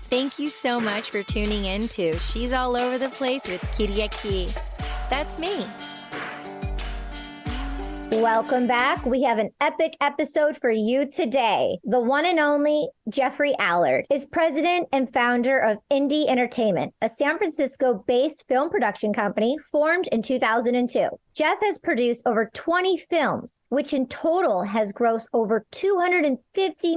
Thank you so much for tuning in to She's All Over the Place with Kiriaki. That's me. Welcome back. We have an epic episode for you today. The one and only Jeffrey Allard is president and founder of Indie Entertainment, a San Francisco-based film production company formed in 2002. Jeff has produced over 20 films, which in total has grossed over $250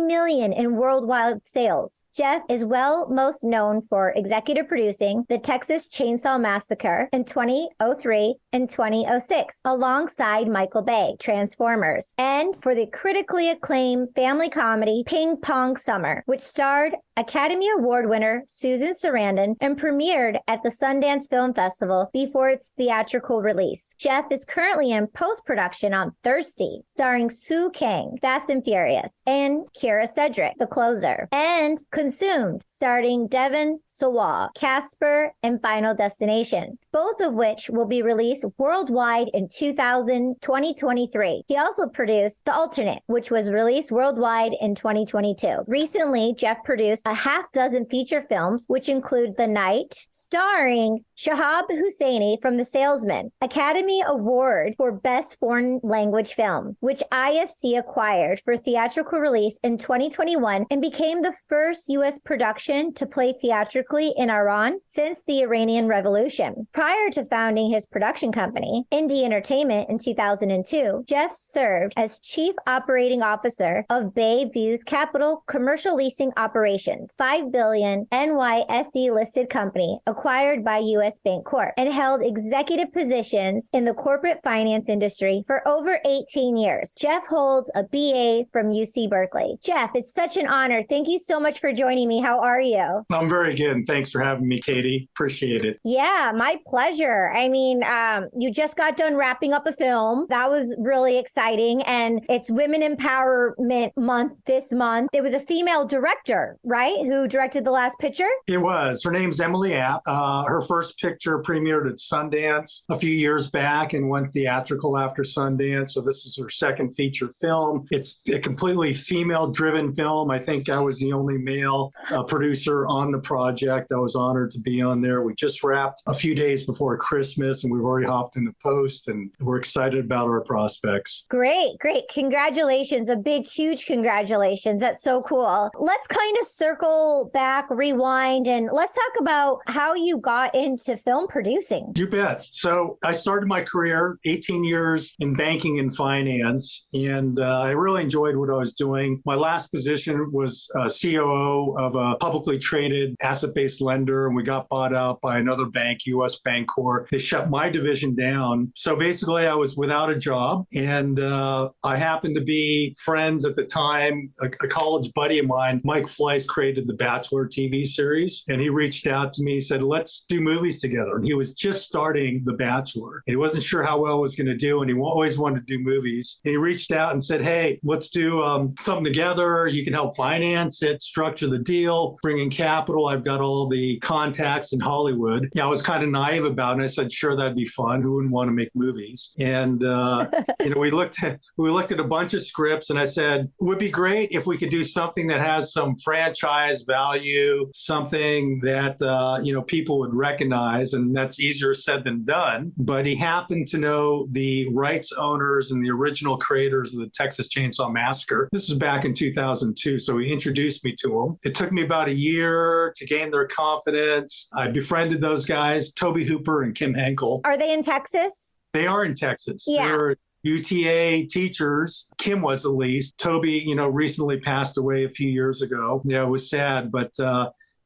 million in worldwide sales. Jeff is most known for executive producing the Texas Chainsaw Massacre in 2003 and 2006, alongside Michael Bay, Transformers, and for the critically acclaimed family comedy PONG SUMMER, which starred Academy Award winner Susan Sarandon and premiered at the Sundance Film Festival before its theatrical release. Jeff is currently in post-production on Thirsty, starring Sung Kang, Fast and Furious, and Kyra Sedgwick, The Closer, and Consumed, starring Devon Sawa, Casper, and Final Destination, both of which will be released worldwide in 2023. He also produced The Alternate, which was released worldwide in 2022. Recently, Jeff produced a half dozen feature films, which include The Night, starring Shahab Hosseini from The Salesman, Academy Award for Best Foreign Language Film, which IFC acquired for theatrical release in 2021 and became the first U.S. production to play theatrically in Iran since the Iranian Revolution. Prior to founding his production company, Indie Entertainment, in 2002, Jeff served as Chief Operating Officer of Bay View's Capital Commercial Leasing Operations, $5 billion NYSE-listed company acquired by U.S. Bancorp, and held executive positions in the corporate finance industry for over 18 years. Jeff holds a BA from UC Berkeley. Jeff, it's such an honor. Thank you so much for joining me. How are you? I'm very good, and thanks for having me, Katie. Appreciate it. Yeah, my pleasure. I mean, you just got done wrapping up a film. That was really exciting, and it's Women Empowerment Month this month. It was a female director, right, who directed the last picture? It was. Her name's Emily App. Her first picture premiered at Sundance a few years back and went theatrical after Sundance. So this is her second feature film. It's a completely female-driven film. I think I was the only male producer on the project. I was honored to be on there. We just wrapped a few days before Christmas, and we've already hopped in the post, and we're excited about our prospects. Great, great. Congratulations. A big, huge congratulations. That's so cool. Let's kind of circle back, rewind, and let's talk about how you got into film producing. You bet. So I started my career 18 years in banking and finance, and I really enjoyed what I was doing. My last position was COO of a publicly traded asset-based lender, and we got bought out by another bank, U.S. Bancorp. They shut my division down. So basically, I was without a job, and I happened to be friends at the time. A college buddy of mine, Mike Fleiss, created the Bachelor TV series, and he reached out to me, said, let's do movies together. And he was just starting The Bachelor. And he wasn't sure how well it was going to do, and he always wanted to do movies. And he reached out and said, hey, let's do something together. You can help finance it, structure the deal, bring in capital. I've got all the contacts in Hollywood. Yeah, I was kind of naive about it. I said, sure, that'd be fun. Who wouldn't want to make movies? And we looked at a bunch of scripts, and I said, it would be great if we could do something that has some franchise value, something that people would recognize, and that's easier said than done. But he happened to know the rights owners and the original creators of the Texas Chainsaw Massacre. This was back in 2002, so he introduced me to them. It took me about a year to gain their confidence. I befriended those guys, Toby Hooper and Kim Henkel. Are they in Texas? They are in Texas. Yeah. They're UTA teachers. Kim was at least. Toby, recently passed away a few years ago. Yeah, it was sad, but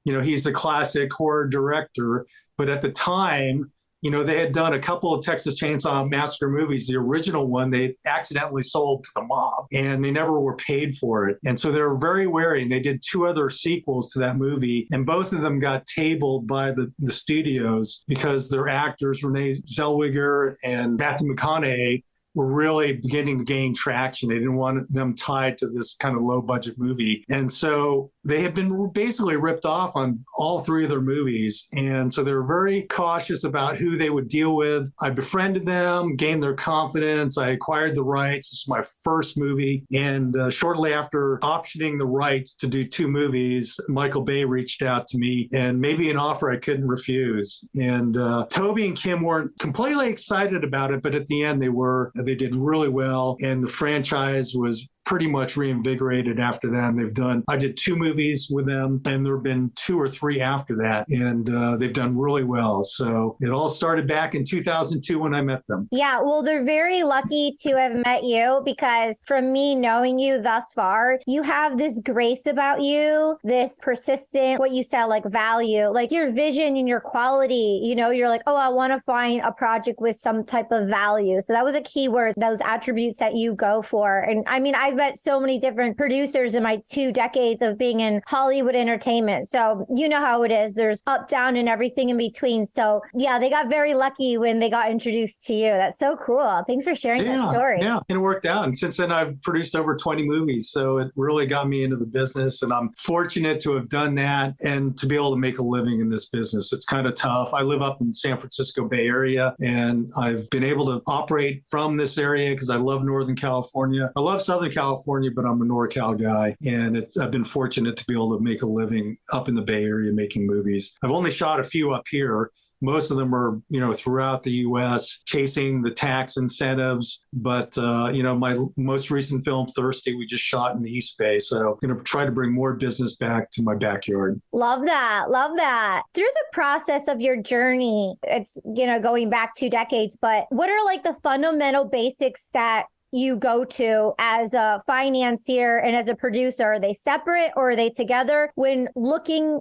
he's a classic horror director. But at the time, they had done a couple of Texas Chainsaw Massacre movies. The original one, they accidentally sold to the mob, and they never were paid for it. And so they were very wary, and they did two other sequels to that movie, and both of them got tabled by the studios because their actors, Renee Zellweger and Matthew McConaughey, were really beginning to gain traction. They didn't want them tied to this kind of low budget movie. And so they had been basically ripped off on all three of their movies. And so they were very cautious about who they would deal with. I befriended them, gained their confidence. I acquired the rights. This is my first movie. And shortly after optioning the rights to do two movies, Michael Bay reached out to me and made me an offer I couldn't refuse. And Toby and Kim weren't completely excited about it, but at the end they did really well. And the franchise was pretty much reinvigorated after that. I did two movies with them, and there have been two or three after that, and they've done really well. So it all started back in 2002 when I met them. Yeah, well, they're very lucky to have met you, because from me knowing you thus far, you have this grace about you, this persistent, what you said, like value, like your vision and your quality. You're like, oh, I want to find a project with some type of value. So that was a key word, those attributes that you go for. And I mean, I've met so many different producers in my 2 decades of being in Hollywood entertainment. So you know how it is. There's up, down, and everything in between. So yeah, they got very lucky when they got introduced to you. That's so cool. Thanks for sharing that story. Yeah, and it worked out. And since then, I've produced over 20 movies. So it really got me into the business. And I'm fortunate to have done that and to be able to make a living in this business. It's kind of tough. I live up in San Francisco Bay Area, and I've been able to operate from this area because I love Northern California. I love Southern California, but I'm a NorCal guy. And I've been fortunate to be able to make a living up in the Bay Area making movies. I've only shot a few up here. Most of them are, throughout the U.S., chasing the tax incentives. But, my most recent film, Thirsty, we just shot in the East Bay. So I'm going to try to bring more business back to my backyard. Love that. Love that. Through the process of your journey, it's, going back 2 decades, but what are like the fundamental basics that you go to as a financier and as a producer? Are they separate or are they together when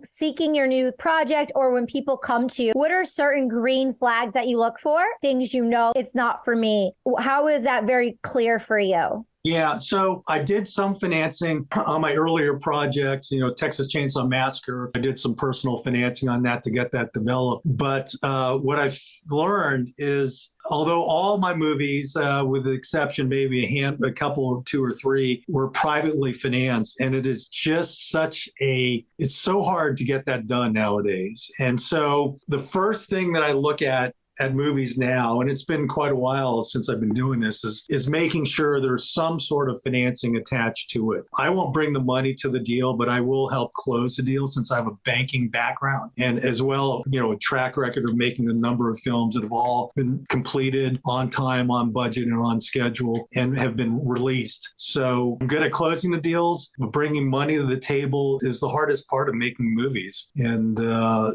seeking your new project, or when people come to you? What are certain green flags that you look for? Things it's not for me. How is that very clear for you? Yeah, so I did some financing on my earlier projects, Texas Chainsaw Massacre. I did some personal financing on that to get that developed. But what I've learned is, although all my movies, with the exception maybe a couple, 2 or 3, were privately financed, and it is just it's so hard to get that done nowadays. And so the first thing that I look at movies now, and it's been quite a while since I've been doing this, is making sure there's some sort of financing attached to it. I won't bring the money to the deal, but I will help close the deal since I have a banking background, and as well, a track record of making a number of films that have all been completed on time, on budget, and on schedule, and have been released. So I'm good at closing the deals, but bringing money to the table is the hardest part of making movies. And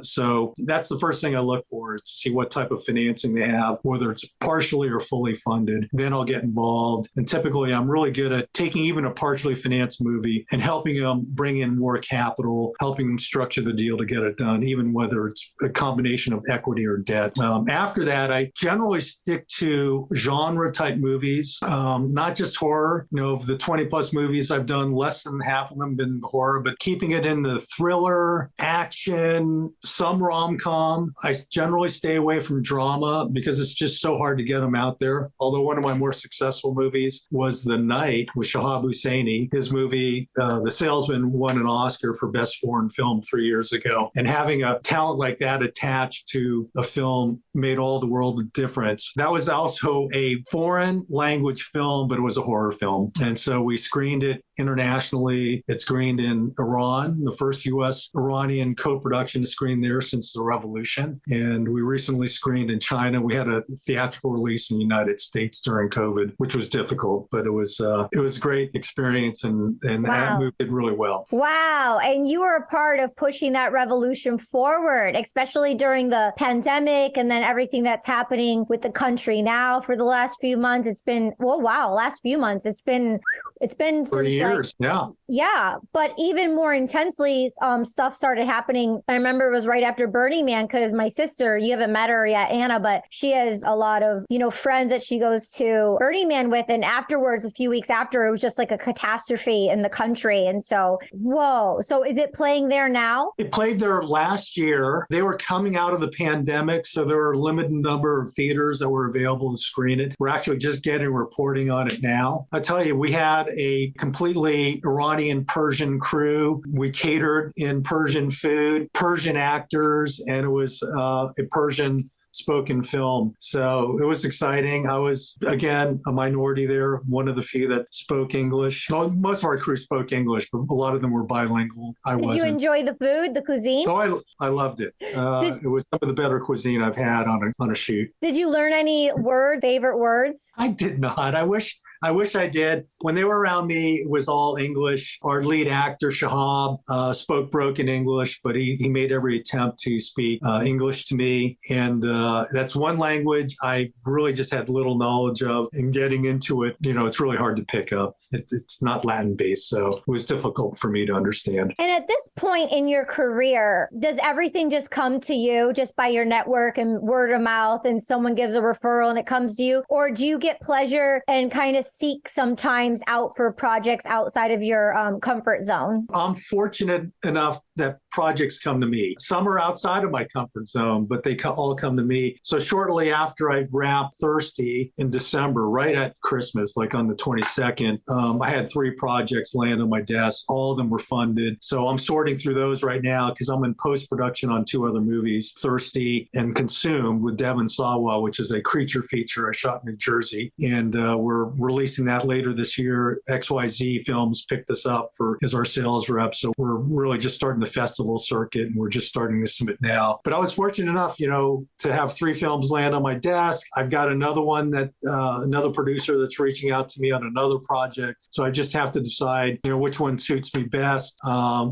so that's the first thing I look for, is to see what type of financing they have, whether it's partially or fully funded. Then I'll get involved. And typically, I'm really good at taking even a partially financed movie and helping them bring in more capital, helping them structure the deal to get it done, even whether it's a combination of equity or debt. After that, I generally stick to genre type movies, not just horror. Of the 20 plus movies I've done, less than half of them have been horror, but keeping it in the thriller, action, some rom-com. I generally stay away from drama because it's just so hard to get them out there. Although one of my more successful movies was The Night with Shahab Hosseini. His movie, The Salesman, won an Oscar for Best Foreign Film 3 years ago. And having a talent like that attached to a film made all the world of difference. That was also a foreign language film, but it was a horror film. And so we screened it internationally. It screened in Iran, the first U.S.-Iranian co-production to screen there since the revolution. And we recently screened in China. We had a theatrical release in the United States during COVID, which was difficult, but it was a great experience, and wow. That movie did really well. Wow. And you were a part of pushing that revolution forward, especially during the pandemic and then everything that's happening with the country now for the last few months. It's been, last few months. It's been 3 years. Yeah. But even more intensely, stuff started happening. I remember it was right after Burning Man, because my sister, you haven't met her yet, Anna, but she has a lot of, friends that she goes to Burning Man with. And afterwards, a few weeks after, it was just like a catastrophe in the country. And so, So is it playing there now? It played there last year. They were coming out of the pandemic, so there were a limited number of theaters that were available to screen it. We're actually just getting reporting on it now. I tell you, we had a completely Iranian Persian crew. We catered in Persian food, Persian actors, and it was a Persian spoken film. So it was exciting. I was, again, a minority there, one of the few that spoke English. Well, most of our crew spoke English, but a lot of them were bilingual. Did you enjoy the food, the cuisine? Oh, I loved it. It was some of the better cuisine I've had on a shoot. Did you learn any favorite words? I did not. I wish I did. When they were around me, it was all English. Our lead actor, Shahab, spoke broken English, but he made every attempt to speak English to me. And that's one language I really just had little knowledge of. And getting into it, it's really hard to pick up. It's not Latin-based, so it was difficult for me to understand. And at this point in your career, does everything just come to you just by your network and word of mouth, and someone gives a referral and it comes to you? Or do you get pleasure and kind of seek sometimes out for projects outside of your comfort zone? I'm fortunate enough that projects come to me. Some are outside of my comfort zone, but they all come to me. So shortly after I wrapped Thirsty in December, right at Christmas, like on the 22nd, I had 3 projects land on my desk. All of them were funded. So I'm sorting through those right now because I'm in post-production on 2 other movies, Thirsty and Consumed with Devon Sawa, which is a creature feature I shot in New Jersey. And we're releasing that later this year. XYZ Films picked us up as our sales rep. So we're really just starting the festival circuit, and we're just starting to submit now. But I was fortunate enough, to have 3 films land on my desk. I've got another one that another producer that's reaching out to me on another project. So I just have to decide, which one suits me best,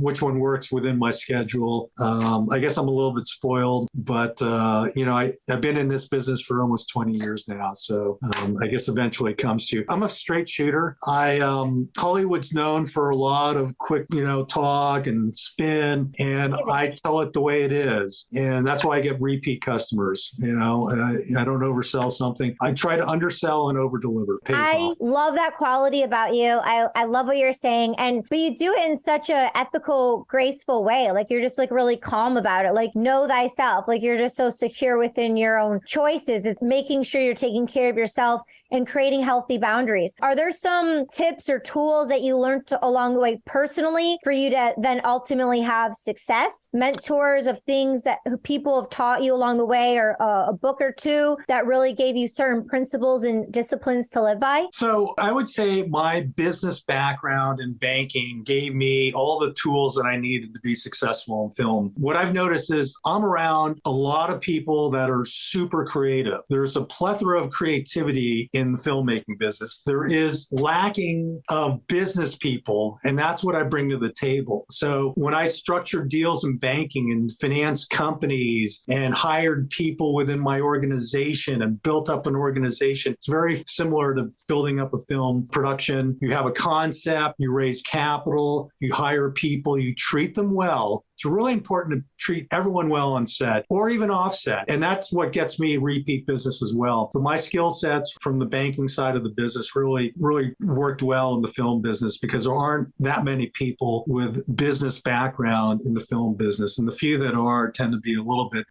which one works within my schedule. I guess I'm a little bit spoiled, but I've been in this business for almost 20 years now. So I guess eventually it comes to. I'm a straight shooter. Hollywood's known for a lot of quick, talk and spin, and I tell it the way it is. And that's why I get repeat customers. I don't oversell something. I try to undersell and overdeliver. I love that quality about you. I love what you're saying. But you do it in such a ethical, graceful way. Like you're just like really calm about it. Like know thyself. Like you're just so secure within your own choices. It's making sure you're taking care of yourself and creating healthy boundaries. Are there some tips or tools that you learned along the way personally for you to then ultimately have success? Mentors of things that people have taught you along the way, or a book or 2 that really gave you certain principles and disciplines to live by? So I would say my business background in banking gave me all the tools that I needed to be successful in film. What I've noticed is I'm around a lot of people that are super creative. There's a plethora of creativity in the filmmaking business. There is lacking of business people, and that's what I bring to the table. So when I structured deals in banking and finance companies and hired people within my organization and built up an organization, it's very similar to building up a film production. You have a concept, you raise capital, you hire people, you treat them well. It's really important to treat everyone well on set or even offset. And that's what gets me repeat business as well. But my skill sets from the banking side of the business really worked well in the film business because there aren't that many people with business background in the film business. And the few that are tend to be a little bit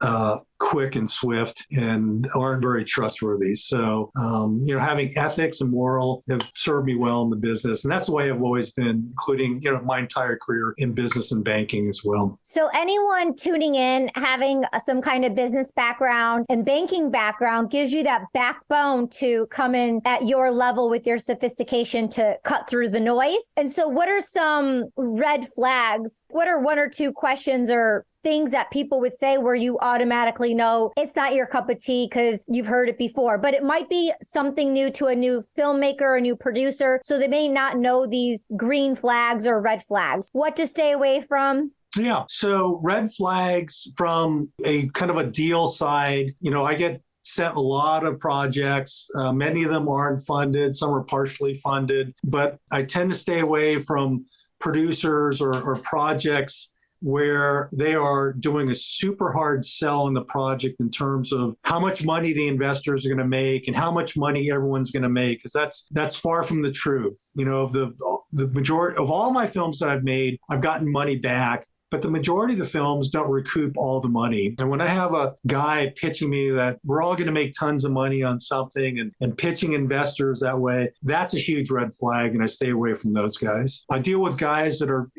quick and swift and aren't very trustworthy. So, having ethics and moral have served me well in the business. And that's the way I've always been, including, my entire career in business and banking as well. So anyone tuning in, having some kind of business background and banking background gives you that backbone to come in at your level with your sophistication to cut through the noise. And so what are some red flags? What are 1 or 2 questions or things that people would say where you automatically know it's not your cup of tea because you've heard it before, but it might be something new to a new filmmaker, a new producer, so they may not know these green flags or red flags? What to stay away from? Yeah. So red flags from a kind of a deal side, I get sent a lot of projects. Many of them aren't funded. Some are partially funded, but I tend to stay away from producers or projects where they are doing a super hard sell on the project in terms of how much money the investors are going to make and how much money everyone's going to make, because that's far from the truth. Of the majority of all my films that I've made, I've gotten money back but the majority of the films don't recoup all the money. And when I have a guy pitching me that we're all going to make tons of money on something and pitching investors that way, that's a huge red flag. And I stay away from those guys. I deal with guys that are,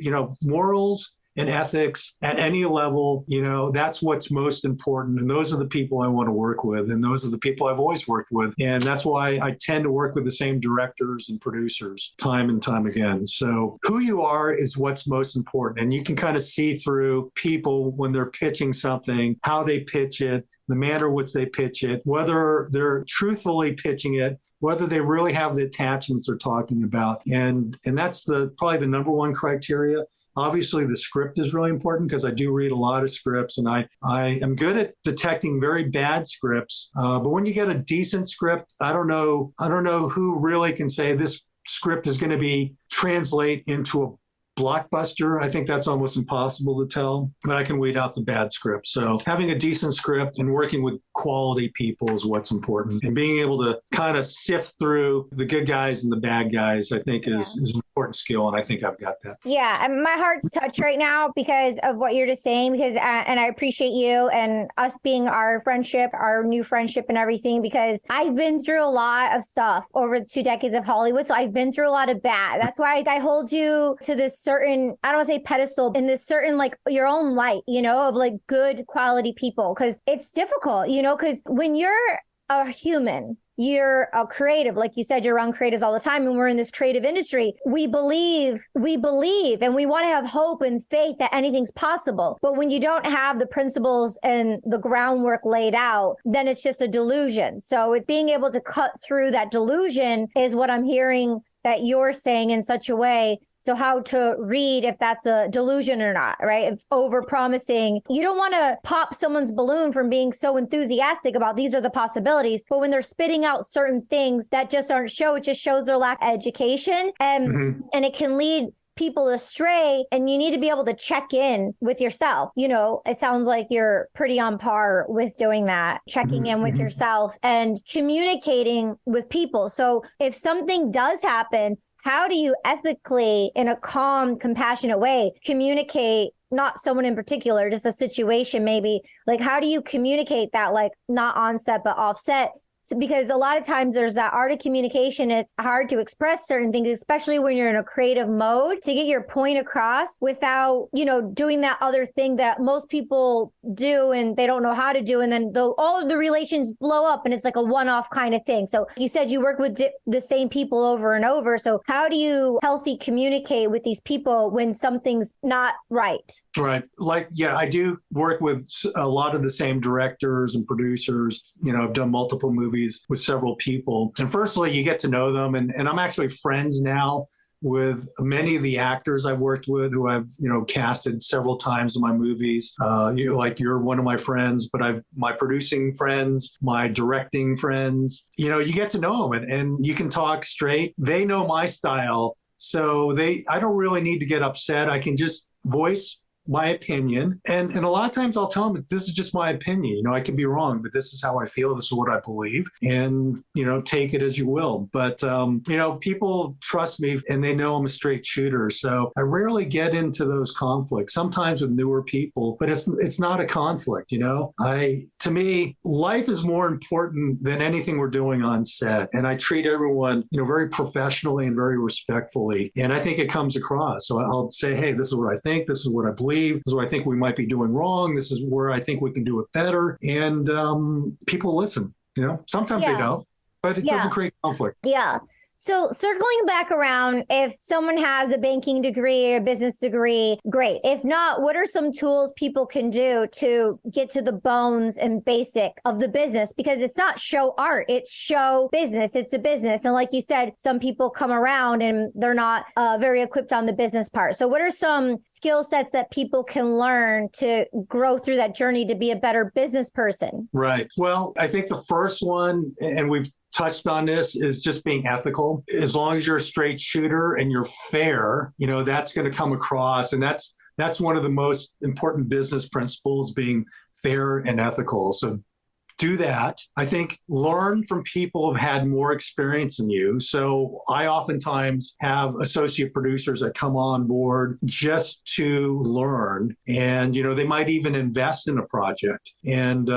morals and ethics at any level, that's what's most important. And those are the people I want to work with. And those are the people I've always worked with. And that's why I tend to work with the same directors and producers time and time again. So who you are is what's most important. And you can kind of see through people when they're pitching something, how they pitch it, the manner in which they pitch it, whether they're truthfully pitching it, whether they really have the attachments they're talking about. And that's probably the number one criteria. Obviously, the script is really important because I do read a lot of scripts, and I am good at detecting very bad scripts. But when you get a decent script, I don't know who really can say this script is going to translate into a blockbuster. I think that's almost impossible to tell, but I can weed out the bad script. So having a decent script and working with quality people is what's important. And being able to kind of sift through the good guys and the bad guys, I think is an important skill. And I think I've got that. Yeah. And my heart's touched right now because of what you're just saying, and I appreciate you and us being our new friendship and everything, because I've been through a lot of stuff over 2 decades of Hollywood. So I've been through a lot of bad. That's why I hold you to this certain, I don't want to say pedestal, in this certain, like, your own light, of like good quality people. Cause it's difficult, cause when you're a human, you're a creative, like you said, you're around creatives all the time. And we're in this creative industry. We believe, and we want to have hope and faith that anything's possible. But when you don't have the principles and the groundwork laid out, then it's just a delusion. So it's being able to cut through that delusion is what I'm hearing that you're saying in such a way. So how to read if that's a delusion or not, right? If over-promising, you don't want to pop someone's balloon from being so enthusiastic about these are the possibilities. But when they're spitting out certain things that just aren't it just shows their lack of education. And it can lead people astray, and you need to be able to check in with yourself. It sounds like you're pretty on par with doing that, checking in with yourself and communicating with people. So if something does happen, how do you ethically, in a calm, compassionate way, communicate, not someone in particular, just a situation maybe? Like, how do you communicate that, like, not on set, but offset? Because a lot of times there's that art of communication. It's hard to express certain things, especially when you're in a creative mode, to get your point across without, doing that other thing that most people do and they don't know how to do. And then all of the relations blow up and it's like a one-off kind of thing. So you said you work with the same people over and over. So how do you healthy communicate with these people when something's not right? Right. I do work with a lot of the same directors and producers. I've done multiple movies with several people. And firstly, you get to know them. And I'm actually friends now with many of the actors I've worked with who I've, casted several times in my movies. You're one of my friends, but my producing friends, my directing friends, you get to know them and you can talk straight. They know my style. So I don't really need to get upset. I can just voice my opinion. And a lot of times I'll tell them, this is just my opinion. I could be wrong, but this is how I feel. This is what I believe. And, take it as you will. But, people trust me and they know I'm a straight shooter. So I rarely get into those conflicts, sometimes with newer people, but it's not a conflict. To me, life is more important than anything we're doing on set. And I treat everyone, very professionally and very respectfully. And I think it comes across. So I'll say, hey, this is what I think. This is what I believe. This is what I think we might be doing wrong. This is where I think we can do it better. And people listen. Sometimes they don't, but it doesn't create conflict. Yeah. So circling back around, if someone has a banking degree or a business degree, great. If not, what are some tools people can do to get to the bones and basic of the business? Because it's not show art, it's show business. It's a business. And like you said, some people come around and they're not very equipped on the business part. So what are some skill sets that people can learn to grow through that journey to be a better business person? Right. Well, I think the first one, and we've touched on this, is just being ethical. As long as you're a straight shooter and you're fair, that's going to come across. And that's one of the most important business principles, being fair and ethical. So do that. I think learn from people who've had more experience than you. So I oftentimes have associate producers that come on board just to learn. And, they might even invest in a project. And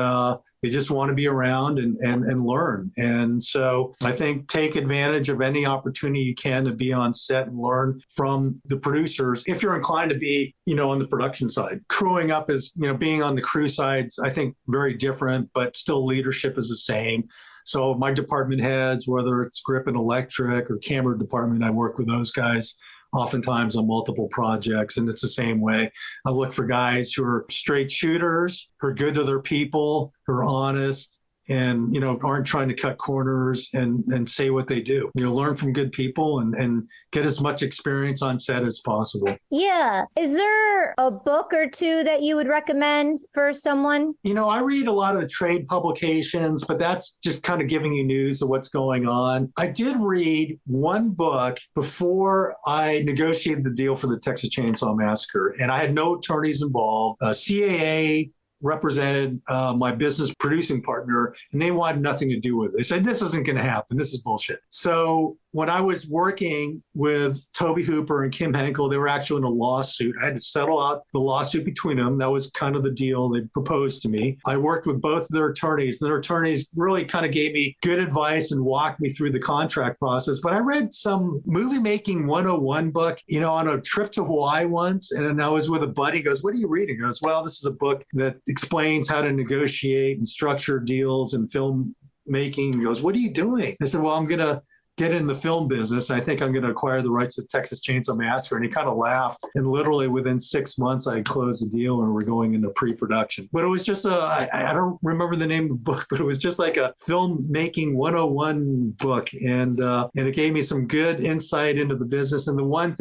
they just want to be around and learn. And so I think take advantage of any opportunity you can to be on set and learn from the producers. If you're inclined to be, on the production side, crewing up is, being on the crew side's, I think, very different, but still leadership is the same. So my department heads, whether it's grip and electric or camera department, I work with those guys oftentimes on multiple projects. And it's the same way. I look for guys who are straight shooters, who are good to their people, who are honest, and, aren't trying to cut corners and say what they do. Learn from good people and get as much experience on set as possible. Yeah. Is there a book or two that you would recommend for someone? I read a lot of the trade publications, but that's just kind of giving you news of what's going on. I did read one book before I negotiated the deal for the Texas Chainsaw Massacre, and I had no attorneys involved. CAA represented my business producing partner, and they wanted nothing to do with it. They said, this isn't going to happen. This is bullshit. So when I was working with Toby Hooper and Kim Henkel, they were actually in a lawsuit. I had to settle out the lawsuit between them. That was kind of the deal they proposed to me. I worked with both of their attorneys. Their attorneys really kind of gave me good advice and walked me through the contract process. But I read some movie making 101 book, on a trip to Hawaii once. And I was with a buddy. He goes, what are you reading? He goes, well, this is a book that explains how to negotiate and structure deals in film making. He goes, what are you doing? I said, well, I'm going to get in the film business. I think I'm going to acquire the rights to Texas Chainsaw Massacre. And he kind of laughed. And literally within 6 months, I closed the deal and we're going into pre-production. But it was just I don't remember the name of the book, but it was just like a filmmaking 101 book. And it gave me some good insight into the business. And the one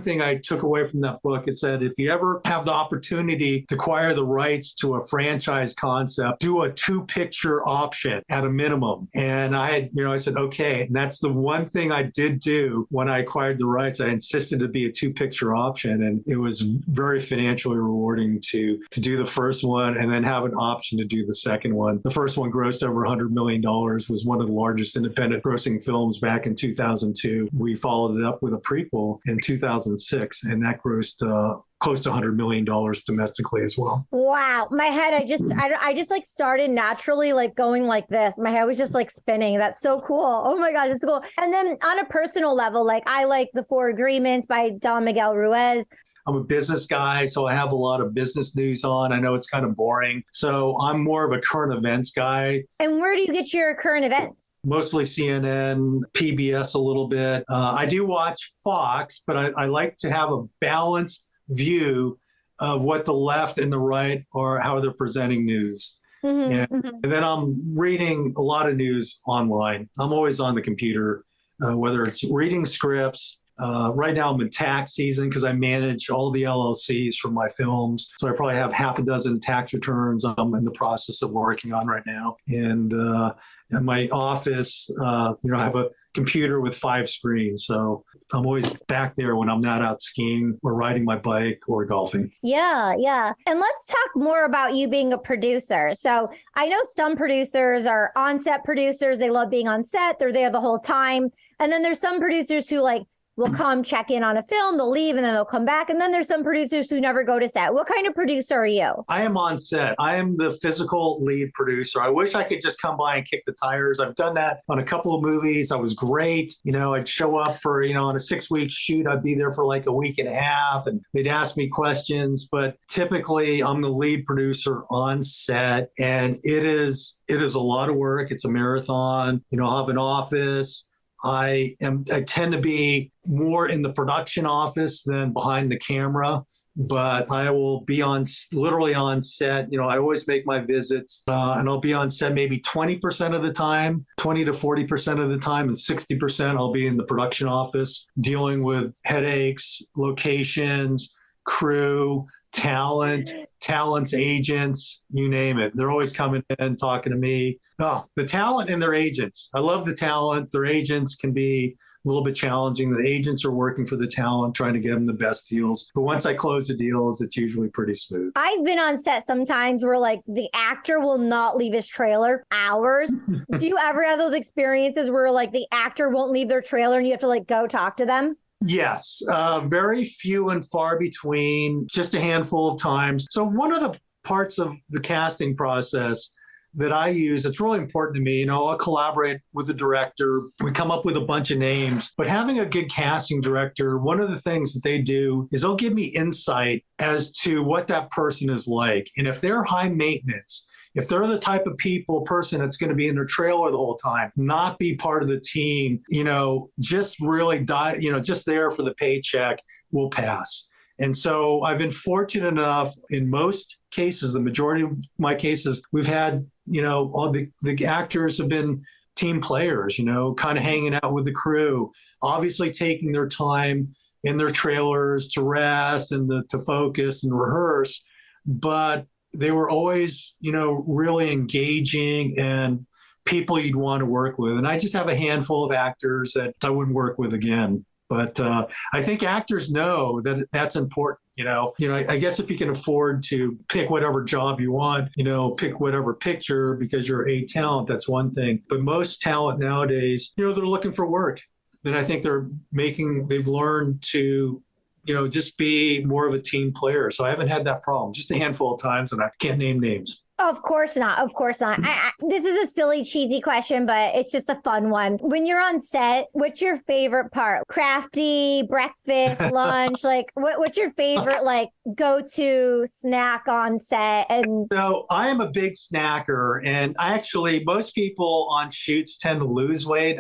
thing I took away from that book, it said, if you ever have the opportunity to acquire the rights to a franchise concept, do a 2-picture option at a minimum. And I said, okay. And that's the one thing I did do when I acquired the rights. I insisted to be a 2-picture option. And it was very financially rewarding to do the first one and then have an option to do the second one. The first one grossed over $100 million, was one of the largest independent grossing films back in 2002. We followed it up with a prequel in 2006, and that grossed close to $100 million domestically as well. Wow. My head, I just like started naturally like going like this. My head was just like spinning. That's so cool. Oh my God, it's cool. And then on a personal level, like I like The Four Agreements by Don Miguel Ruiz. I'm a business guy, so I have a lot of business news on. I know it's kind of boring. So I'm more of a current events guy. And where do you get your current events? Mostly CNN, PBS a little bit. I do watch Fox, but I like to have a balanced view of what the left and the right are, how they're presenting news. And then I'm reading a lot of news online. I'm always on the computer, whether it's reading scripts. Right now I'm in tax season because I manage all the LLCs for my films. So I probably have half a dozen tax returns I'm in the process of working on right now. And in my office, I have a computer with 5 screens. So I'm always back there when I'm not out skiing or riding my bike or golfing. Yeah. And let's talk more about you being a producer. So I know some producers are on-set producers. They love being on set. They're there the whole time. And then there's some producers who will come check in on a film, they'll leave, and then they'll come back. And then there's some producers who never go to set. What kind of producer are you? I am on set. I am the physical lead producer. I wish I could just come by and kick the tires. I've done that on a couple of movies. I was great. I'd show up for, on a 6-week shoot, I'd be there for like a week and a half, and they'd ask me questions. But typically, I'm the lead producer on set, and it is a lot of work. It's a marathon. I'll have an office. I tend to be more in the production office than behind the camera, but I will be literally on set. I always make my visits and I'll be on set maybe 20% of the time, 20 to 40% of the time, and 60% I'll be in the production office dealing with headaches, locations, crew, talents, agents, you name it. They're always coming in, talking to me. Oh, the talent and their agents. I love the talent. Their agents can be little bit challenging. The agents are working for the talent, trying to get them the best deals. But once I close the deals, it's usually pretty smooth. I've been on set sometimes where like the actor will not leave his trailer for hours. Do you ever have those experiences where like the actor won't leave their trailer and you have to like go talk to them? Yes, very few and far between, just a handful of times. So one of the parts of the casting process that I use, it's really important to me. I'll collaborate with the director. We come up with a bunch of names, but having a good casting director, one of the things that they do is they'll give me insight as to what that person is like. And if they're high maintenance, if they're the type of person that's going to be in their trailer the whole time, not be part of the team, just really just there for the paycheck, will pass. And so I've been fortunate enough in most cases, the majority of my cases, we've had, all the actors have been team players, kind of hanging out with the crew, obviously taking their time in their trailers to rest and to focus and rehearse. But they were always, really engaging and people you'd want to work with. And I just have a handful of actors that I wouldn't work with again. But I think actors know that that's important. I guess if you can afford to pick whatever job you want, pick whatever picture because you're a talent, that's one thing. But most talent nowadays, they're looking for work. And I think they've learned to, just be more of a team player. So I haven't had that problem, just a handful of times, and I can't name names. Of course not. Of course not. This is a silly, cheesy question, but it's just a fun one. When you're on set, what's your favorite part? Crafty, breakfast, lunch? Like, what's your favorite, go-to snack on set? And so I am a big snacker, and most people on shoots tend to lose weight.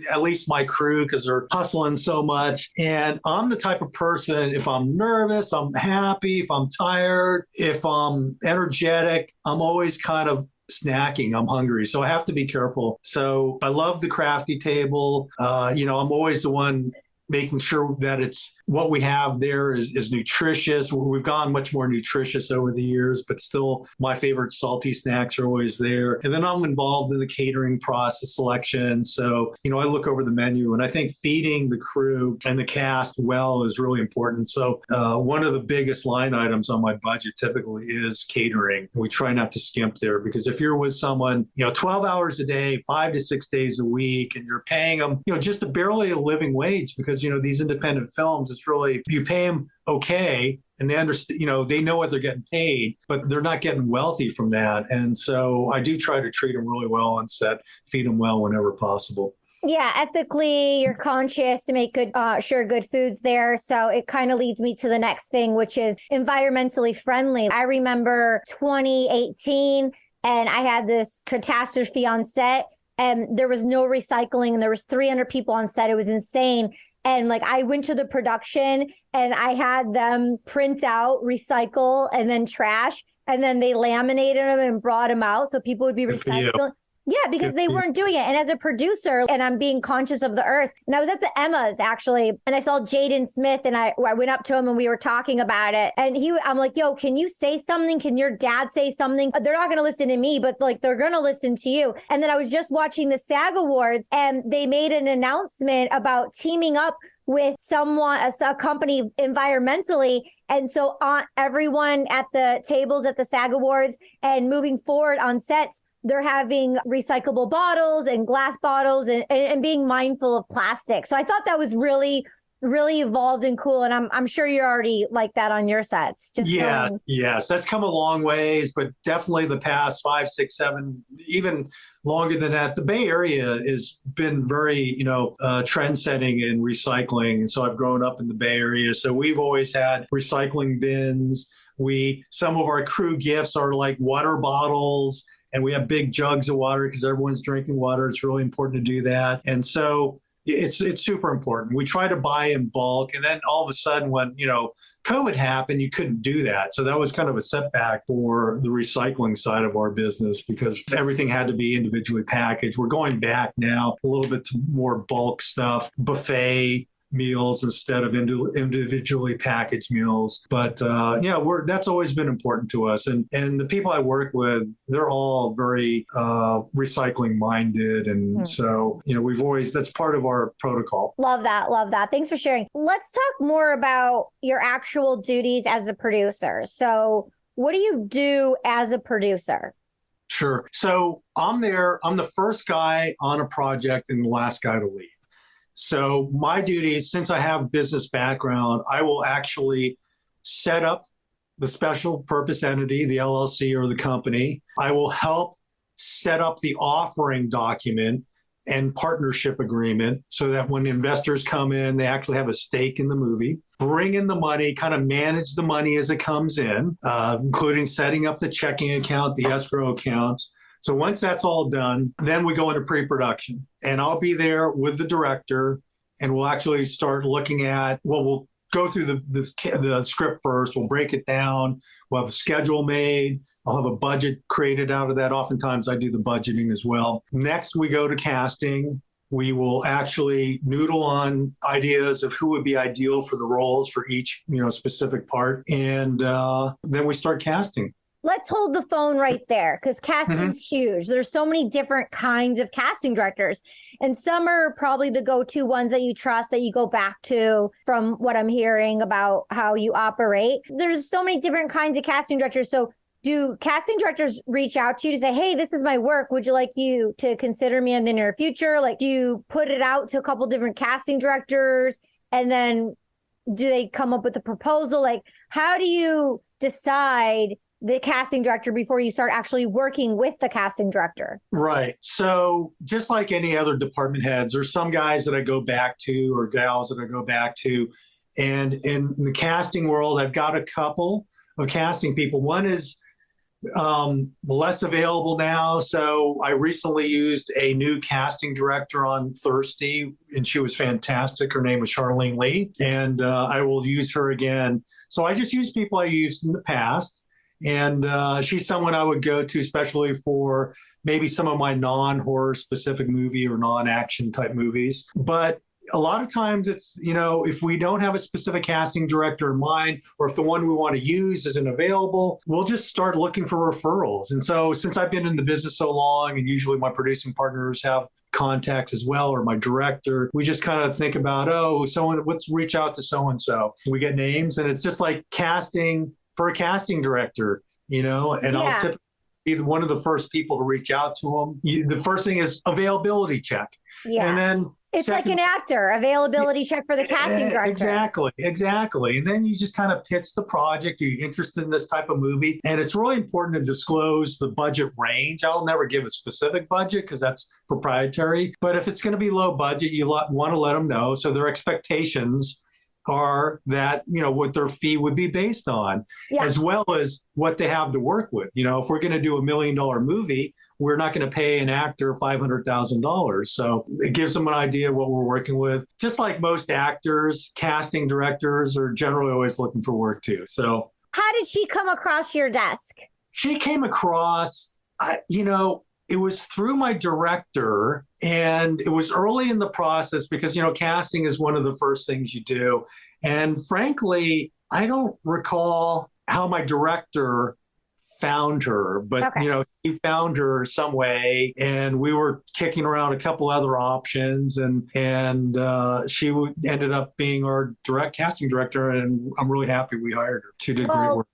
At least my crew, because they're hustling so much. And I'm the type of person, if I'm nervous, I'm happy. If I'm tired, if I'm energetic, I'm always kind of snacking. I'm hungry, so I have to be careful. So I love the crafty table. I'm always the one making sure that it's what we have there is nutritious. We've gone much more nutritious over the years, but still my favorite salty snacks are always there. And then I'm involved in the catering process selection. So, I look over the menu, and I think feeding the crew and the cast well is really important. So one of the biggest line items on my budget typically is catering. We try not to skimp there, because if you're with someone, 12 hours a day, 5 to 6 days a week, and you're paying them, just barely a living wage, because, these independent films, it's really, you pay them okay, and they understand, they know what they're getting paid, but they're not getting wealthy from that. And so I do try to treat them really well on set, feed them well whenever possible. Yeah, ethically, you're conscious to make good foods there. So it kind of leads me to the next thing, which is environmentally friendly. I remember 2018, and I had this catastrophe on set, and there was no recycling, and there was 300 people on set. It was insane. And I went to the production, and I had them print out, recycle, and then trash. And then they laminated them and brought them out so people would be recycling. Yeah, because they weren't doing it. And as a producer, and I'm being conscious of the earth, and I was at the Emmas actually, and I saw Jaden Smith, and I went up to him and we were talking about it. And I'm like, yo, can you say something? Can your dad say something? They're not going to listen to me, but they're going to listen to you. And then I was just watching the SAG Awards, and they made an announcement about teaming up with a company environmentally. And so everyone at the tables at the SAG Awards and moving forward on sets, they're having recyclable bottles and glass bottles and being mindful of plastic. So I thought that was really, really evolved and cool. And I'm sure you're already like that on your sets. Yes, that's come a long ways, but definitely the past 5, 6, 7, even longer than that. The Bay Area has been very, trend setting in recycling. And so I've grown up in the Bay Area. So we've always had recycling bins. Some of our crew gifts are like water bottles, and we have big jugs of water because everyone's drinking water. It's really important to do that. And so it's super important. We try to buy in bulk. And then all of a sudden when, COVID happened, you couldn't do that. So that was kind of a setback for the recycling side of our business, because everything had to be individually packaged. We're going back now a little bit to more bulk stuff, buffet meals instead of individually packaged meals. But yeah, that's always been important to us. And the people I work with, they're all very recycling minded. And so, that's part of our protocol. Love that. Love that. Thanks for sharing. Let's talk more about your actual duties as a producer. So what do you do as a producer? Sure. So I'm the first guy on a project and the last guy to leave. So my duties, since I have business background, I will actually set up the special purpose entity, the LLC or the company. I will help set up the offering document and partnership agreement so that when investors come in, they actually have a stake in the movie. Bring in the money, kind of manage the money as it comes in, including setting up the checking account, the escrow accounts. So once that's all done, then we go into pre-production. And I'll be there with the director, and we'll actually start looking at, we'll go through the script first. We'll break it down. We'll have a schedule made. I'll have a budget created out of that. Oftentimes I do the budgeting as well. Next, we go to casting. We will actually noodle on ideas of who would be ideal for the roles for each, specific part. And then we start casting. Let's hold the phone right there because casting's huge. There's so many different kinds of casting directors. And some are probably the go-to ones that you trust, that you go back to from what I'm hearing about how you operate. There's so many different kinds of casting directors. So do casting directors reach out to you to say, hey, this is my work. Would you like you to consider me in the near future? Like, do you put it out to a couple different casting directors and then do they come up with a proposal? Like, how do you decide the casting director before you start actually working with the casting director? Right. So just like any other department heads, there's some guys that I go back to or gals that I go back to. And in the casting world, I've got a couple of casting people. One is less available now. So I recently used a new casting director on Thirsty, and she was fantastic. Her name was Charlene Lee, and I will use her again. So I just use people I used in the past, and she's someone I would go to, especially for maybe some of my non-horror specific movie or non-action type movies. But a lot of times it's, if we don't have a specific casting director in mind, or if the one we want to use isn't available, we'll just start looking for referrals. And so since I've been in the business so long, and usually my producing partners have contacts as well, or my director, we just kind of think about, let's reach out to so-and-so. We get names, and it's just like casting for a casting director, and I'll typically be one of the first people to reach out to them. The first thing is availability check. Yeah. And then it's like an actor, availability check for the casting director. Exactly. And then you just kind of pitch the project. Are you interested in this type of movie? And it's really important to disclose the budget range. I'll never give a specific budget because that's proprietary. But if it's going to be low budget, you want to let them know. So their expectations are that, what their fee would be based on, as well as what they have to work with. If we're going to do $1 million movie, we're not going to pay an actor $500,000. So it gives them an idea of what we're working with. Just like most actors, casting directors are generally always looking for work too. So how did she come across your desk? She came across, it was through my director, and it was early in the process because, casting is one of the first things you do. And frankly, I don't recall how my director found her, but he found her some way, and we were kicking around a couple other options, and she ended up being our casting director, and I'm really happy we hired her. She did great work.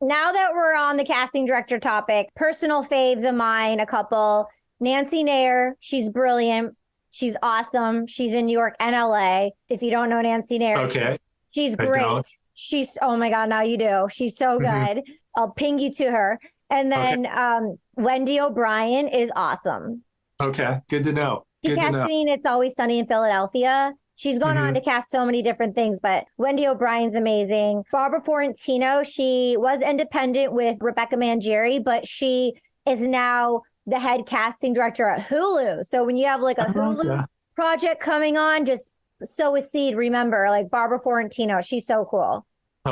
Now that we're on the casting director topic, personal faves of mine, a couple. Nancy Nair, she's brilliant. She's awesome. She's in New York and LA. If you don't know Nancy Nair, she's great. She's, oh my God, now you do. She's so good. I'll ping you to her. And then Wendy O'Brien is awesome. Okay, good to know. She cast me in It's Always Sunny in Philadelphia. She's gone on to cast so many different things, but Wendy O'Brien's amazing. Barbara Fiorentino, she was independent with Rebecca Mangieri, but she is now the head casting director at Hulu. So when you have like a Hulu project coming on, just sow a seed. Remember, like Barbara Fiorentino, she's so cool.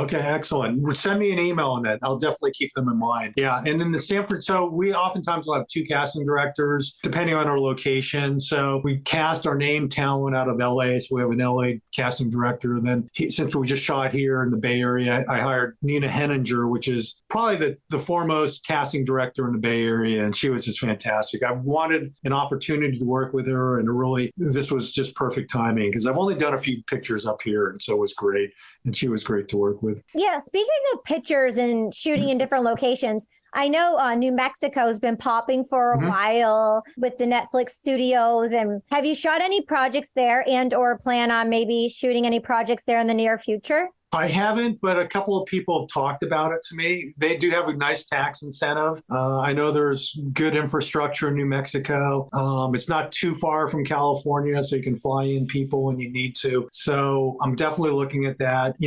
Okay, excellent. Send me an email on that. I'll definitely keep them in mind. Yeah, and in the Sanford, so we oftentimes will have two casting directors depending on our location. So we cast our name talent out of LA. So we have an LA casting director. And then since we just shot here in the Bay Area, I hired Nina Henninger, which is probably the foremost casting director in the Bay Area. And she was just fantastic. I wanted an opportunity to work with her, and really, this was just perfect timing because I've only done a few pictures up here, and so it was great. And she was great to work with. Yeah, speaking of pictures and shooting in different locations, I know New Mexico has been popping for a while with the Netflix studios. And have you shot any projects there and or plan on maybe shooting any projects there in the near future? I haven't, but a couple of people have talked about it to me. They do have a nice tax incentive. I know there's good infrastructure in New Mexico. It's not too far from California, so you can fly in people when you need to. So I'm definitely looking at that.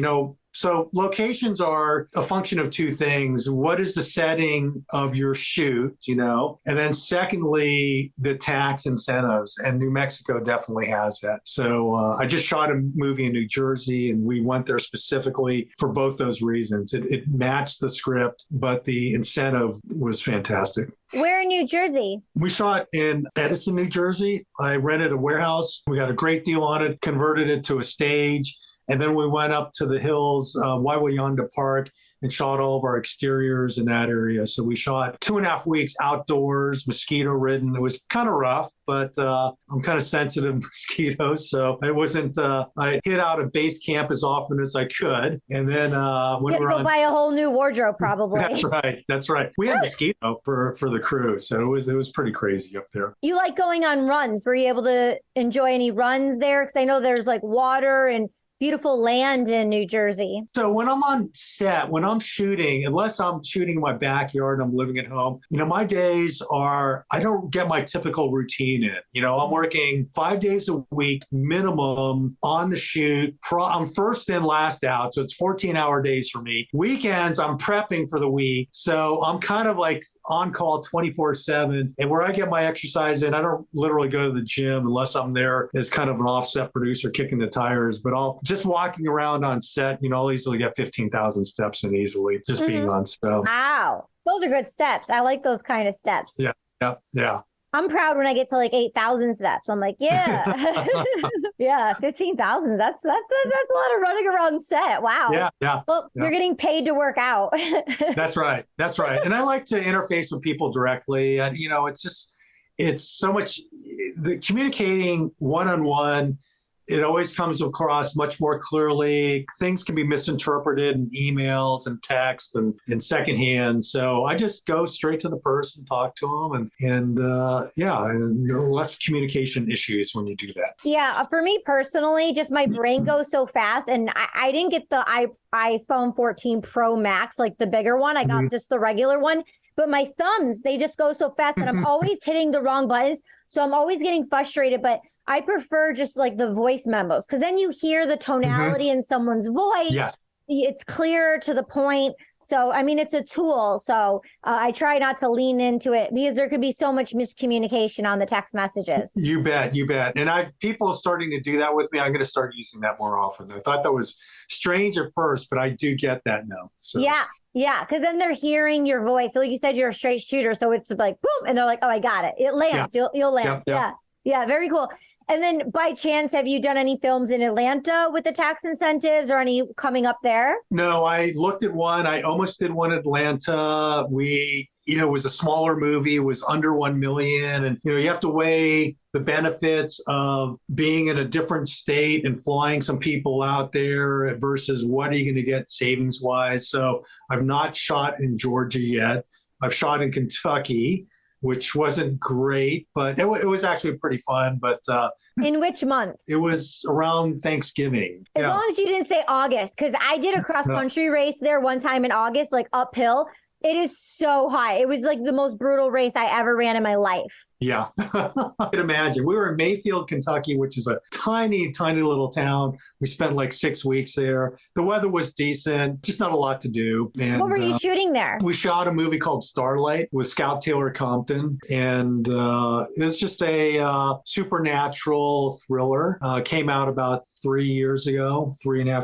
So locations are a function of two things. What is the setting of your shoot, And then secondly, the tax incentives. And New Mexico definitely has that. So I just shot a movie in New Jersey, and we went there specifically for both those reasons. It matched the script, but the incentive was fantastic. Where in New Jersey? We shot in Edison, New Jersey. I rented a warehouse. We got a great deal on it, converted it to a stage. And then we went up to the hills, Waiwayanda Park, and shot all of our exteriors in that area. So we shot 2.5 weeks outdoors, mosquito ridden. It was kind of rough, but I'm kind of sensitive to mosquitoes. So it wasn't, I hit out of base camp as often as I could. And then when we go buy a whole new wardrobe, probably. That's right. We had mosquito for the crew. So it was pretty crazy up there. You like going on runs? Were you able to enjoy any runs there? Because I know there's like water and beautiful land in New Jersey. So when I'm on set, when I'm shooting, unless I'm shooting in my backyard and I'm living at home, my days are, I don't get my typical routine in. I'm working 5 days a week minimum on the shoot. I'm first in, last out. So it's 14-hour days for me. Weekends, I'm prepping for the week. So I'm kind of like on call 24/7. And where I get my exercise in, I don't literally go to the gym unless I'm there as kind of an offset producer kicking the tires. But I'll just walking around on set, I'll easily get 15,000 steps in easily just being on set. Wow. Those are good steps. I like those kind of steps. Yeah. I'm proud when I get to like 8,000 steps. I'm like, yeah. Yeah, 15,000. That's a lot of running around set. Wow. Yeah. Well, you're getting paid to work out. That's right. And I like to interface with people directly. And, it's so much the communicating one-on-one. It always comes across much more clearly. Things can be misinterpreted in emails and text and secondhand. So I just go straight to the person, talk to them, and less communication issues when you do that. Yeah, for me personally, just my brain goes so fast, and I didn't get the iPhone 14 Pro Max, like the bigger one. I got just the regular one. But my thumbs, they just go so fast, and I'm always hitting the wrong buttons. So I'm always getting frustrated. But I prefer just like the voice memos, because then you hear the tonality in someone's voice. Yes. It's clear to the point. So, I mean, it's a tool. So I try not to lean into it because there could be so much miscommunication on the text messages. You bet. And people are starting to do that with me. I'm going to start using that more often. I thought that was strange at first, but I do get that now. So. Yeah. Because then they're hearing your voice. So like you said, you're a straight shooter. So it's like, boom. And they're like, oh, I got it. It lands. Yeah. You'll land. Yeah. Very cool. And then by chance, have you done any films in Atlanta with the tax incentives or any coming up there? No, I looked at one. I almost did one in Atlanta. It was a smaller movie. It was under 1 million. And, you have to weigh the benefits of being in a different state and flying some people out there versus what are you going to get savings wise. So I've not shot in Georgia yet. I've shot in Kentucky, which wasn't great, but it was actually pretty fun. But in which month? It was around Thanksgiving. As long as you didn't say August, because I did a cross-country race there one time in August, like uphill. It is so high. It was like the most brutal race I ever ran in my life. Yeah, I can imagine. We were in Mayfield, Kentucky, which is a tiny, tiny little town. We spent like 6 weeks there. The weather was decent, just not a lot to do. And What were you shooting there? we shot a movie called Starlight with Scout Taylor-Compton, and it was just a supernatural thriller. Came out about 3.5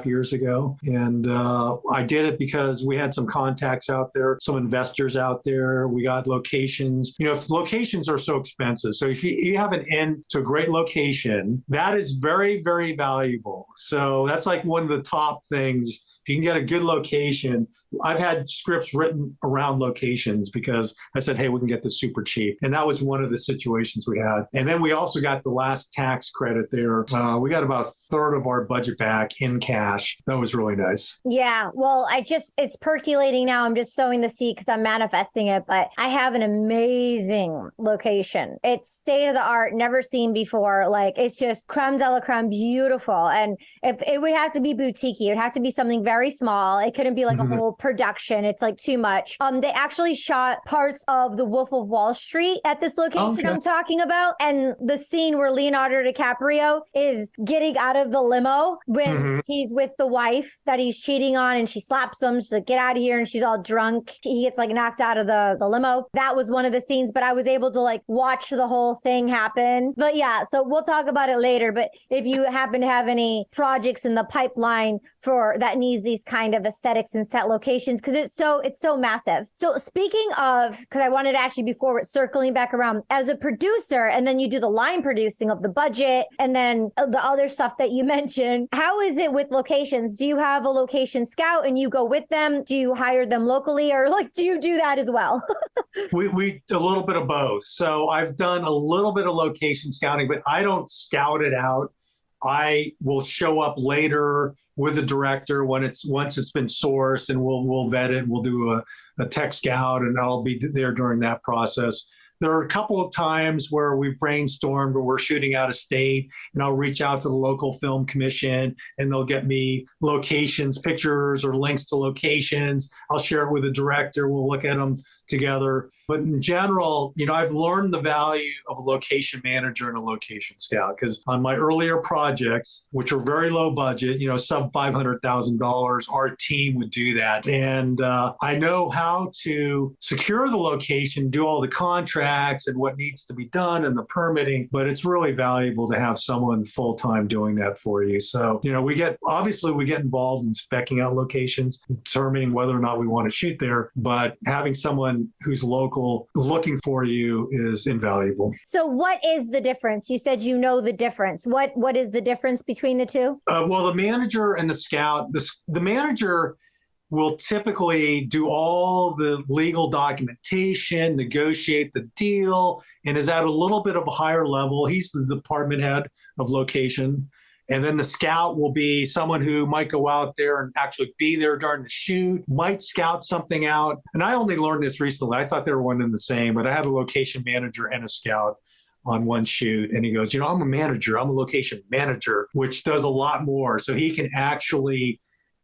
years ago, and I did it because we had some contacts out there, some investors out there. We got locations. If locations are so expensive, so if you have an in to a great location, that is very, very valuable. So that's like one of the top things. If you can get a good location, I've had scripts written around locations because I said, hey, we can get this super cheap. And that was one of the situations we had. And then we also got the last tax credit there. We got about a third of our budget back in cash. That was really nice. Yeah. Well, it's percolating now. I'm just sowing the seed because I'm manifesting it, but I have an amazing location. It's state of the art, never seen before. Like, it's just creme de la creme, beautiful. And if it would have to be boutique, it would have to be something very small. It couldn't be like a whole production. It's like too much. They actually shot parts of The Wolf of Wall Street at this location I'm talking about. And the scene where Leonardo DiCaprio is getting out of the limo when he's with the wife that he's cheating on, and she slaps him. She's like, get out of here. And she's all drunk. He gets like knocked out of the limo. That was one of the scenes, but I was able to like watch the whole thing happen. But yeah, so we'll talk about it later. But if you happen to have any projects in the pipeline for that needs these kind of aesthetics and set locations, because it's so massive. So speaking of, because I wanted to ask you before, circling back around, as a producer, and then you do the line producing of the budget and then the other stuff that you mentioned, how is it with locations? Do you have a location scout and you go with them? Do you hire them locally, or like, do you do that as well? We a little bit of both. So I've done a little bit of location scouting, but I don't scout it out. I will show up later with the director once it's been sourced, and we'll vet it. We'll do a tech scout, and I'll be there during that process. There are a couple of times where we've brainstormed or we're shooting out of state, and I'll reach out to the local film commission and they'll get me locations, pictures, or links to locations. I'll share it with the director. We'll look at them together. But in general, I've learned the value of a location manager and a location scout, because on my earlier projects, which are very low budget, sub $500,000, our team would do that. And I know how to secure the location, do all the contracts and what needs to be done and the permitting, but it's really valuable to have someone full-time doing that for you. So, we get involved in speccing out locations, determining whether or not we want to shoot there, but having someone who's local looking for you is invaluable. So what is the difference? You said the difference. What is the difference between the two? Well, the manager and the scout, the manager will typically do all the legal documentation, negotiate the deal, and is at a little bit of a higher level. He's the department head of location. And then the scout will be someone who might go out there and actually be there during the shoot, might scout something out. And I only learned this recently. I thought they were one and the same, but I had a location manager and a scout on one shoot. And he goes, I'm a manager. I'm a location manager, which does a lot more. So he can actually,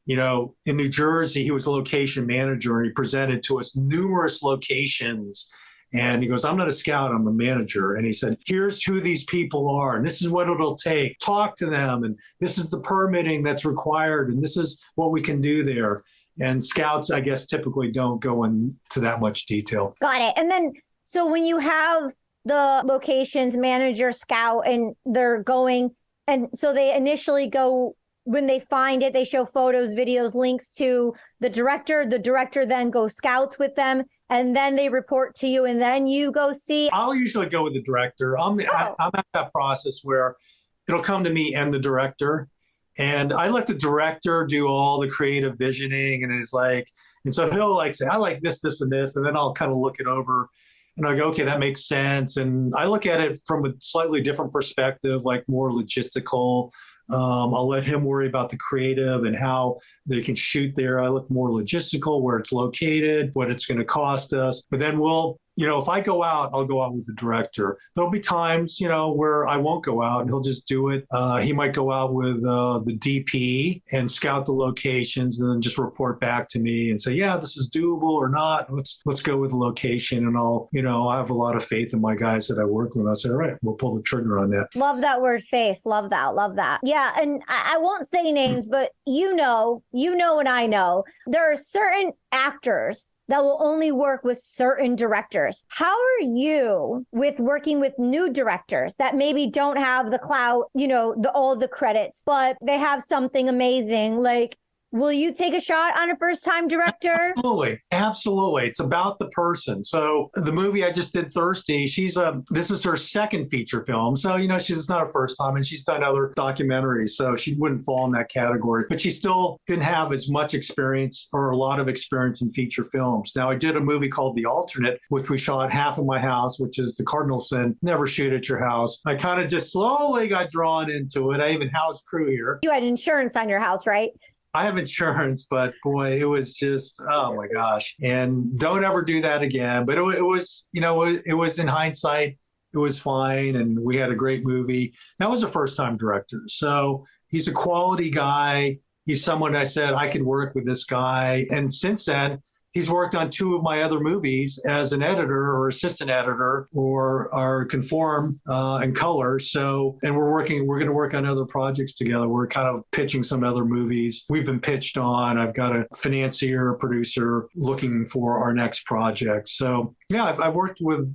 in New Jersey, he was a location manager, and he presented to us numerous locations. And he goes, I'm not a scout, I'm a manager. And he said, here's who these people are, and this is what it'll take. Talk to them, and this is the permitting that's required, and this is what we can do there. And scouts, I guess, typically don't go into that much detail. Got it. And then, so when you have the locations manager, scout, and they're going, and so they initially go, when they find it, they show photos, videos, links to the director. The director then goes scouts with them, and then they report to you, and then you go see. I'll usually go with the director. I'm at that process where it'll come to me and the director, and I let the director do all the creative visioning, and so he'll say, I like this, this, and this, and then I'll kind of look it over, and I go, okay, that makes sense. And I look at it from a slightly different perspective, like more logistical. I'll let him worry about the creative and how they can shoot there. I look more logistical, where it's located, what it's going to cost us. But then we'll if I go out, I'll go out with the director. There'll be times, where I won't go out and he'll just do it. He might go out with the DP and scout the locations and then just report back to me and say, yeah, this is doable or not. Let's go with the location. And I have a lot of faith in my guys that I work with. I'll say, all right, we'll pull the trigger on that. Love that word, faith. Love that. Love that. Yeah. And I won't say names, but and I know there are certain actors that will only work with certain directors. How are you with working with new directors that maybe don't have the clout, all the credits, but they have something amazing? Like, will you take a shot on a first-time director? Absolutely. It's about the person. So the movie I just did, Thirsty, this is her second feature film. So, she's not a first time and she's done other documentaries. So she wouldn't fall in that category, but she still didn't have as much experience or a lot of experience in feature films. Now I did a movie called The Alternate, which we shot half of my house, which is the cardinal sin, never shoot at your house. I kind of just slowly got drawn into it. I even housed crew here. You had insurance on your house, right? I have insurance, but boy, it was just, oh my gosh. And don't ever do that again. But it was, it was in hindsight, it was fine. And we had a great movie. That was a first-time director. So he's a quality guy. He's someone I said I could work with this guy. And since then, he's worked on 2 of my other movies as an editor or assistant editor or conform and color. So, and we're going to work on other projects together. We're kind of pitching some other movies we've been pitched on. I've got a financier, producer looking for our next project. So yeah, I've worked with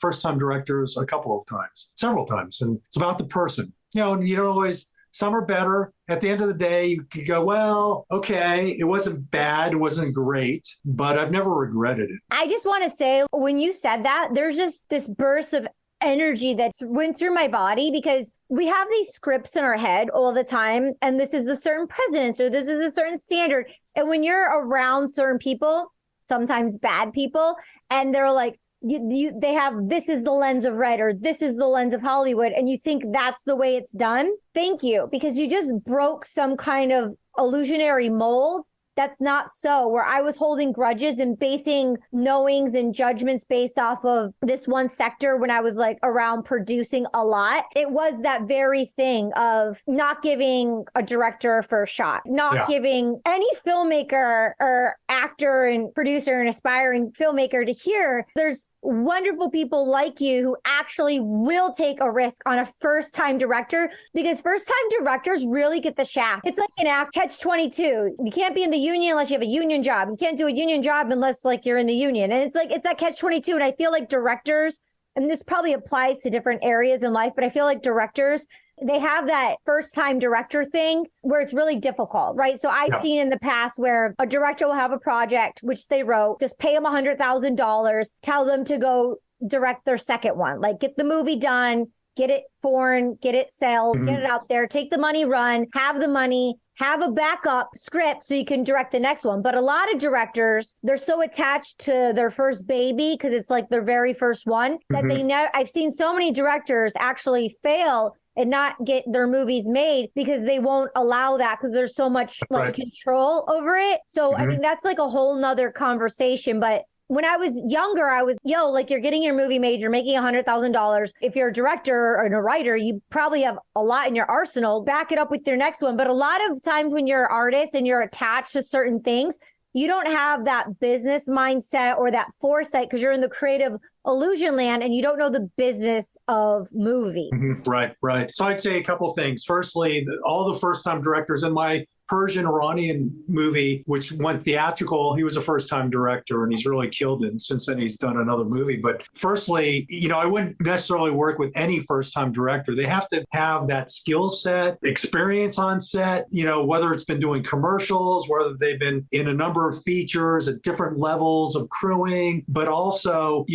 first-time directors a couple of times, several times, and it's about the person. You don't always. Some are better. At the end of the day, you could go, well, okay, it wasn't bad, it wasn't great, but I've never regretted it. I just want to say, when you said that, there's just this burst of energy that went through my body, because we have these scripts in our head all the time, and this is a certain precedence or this is a certain standard. And when you're around certain people, sometimes bad people, and they're like, they have, this is the lens of red or this is the lens of Hollywood, and you think that's the way it's done. Thank you, because you just broke some kind of illusionary mold. That's not so, where I was holding grudges and basing knowings and judgments based off of this one sector when I was like around producing a lot. It was that very thing of not giving a director a first shot, not giving any filmmaker or actor and producer and aspiring filmmaker to hear there's wonderful people like you who actually will take a risk on a first-time director, because first-time directors really get the shaft. It's like an act catch-22. You can't be in the union unless you have a union job. You can't do a union job unless like you're in the union. And it's that catch-22. And I feel like directors, and this probably applies to different areas in life, but I feel like directors, they have that first-time director thing where it's really difficult, right? So I've seen in the past where a director will have a project, which they wrote, just pay them $100,000, tell them to go direct their second one, like get the movie done, get it foreign, get it sold, get it out there, take the money, run, have the money, have a backup script so you can direct the next one. But a lot of directors, they're so attached to their first baby because it's like their very first one that they never, I've seen so many directors actually fail and not get their movies made because they won't allow that because there's so much like control over it. So I mean, that's like a whole nother conversation. But when I was younger, I was, like you're getting your movie made, you're making $100,000. If you're a director or a writer, you probably have a lot in your arsenal, back it up with your next one. But a lot of times when you're an artist and you're attached to certain things, you don't have that business mindset or that foresight because you're in the creative illusion land and you don't know the business of movies. Right. So I'd say a couple things. Firstly, all the first-time directors in my Persian Iranian movie, which went theatrical, he was a first-time director and he's really killed it. And since then, he's done another movie. But firstly, I wouldn't necessarily work with any first-time director. They have to have that skill set, experience on set, whether it's been doing commercials, whether they've been in a number of features at different levels of crewing, but also,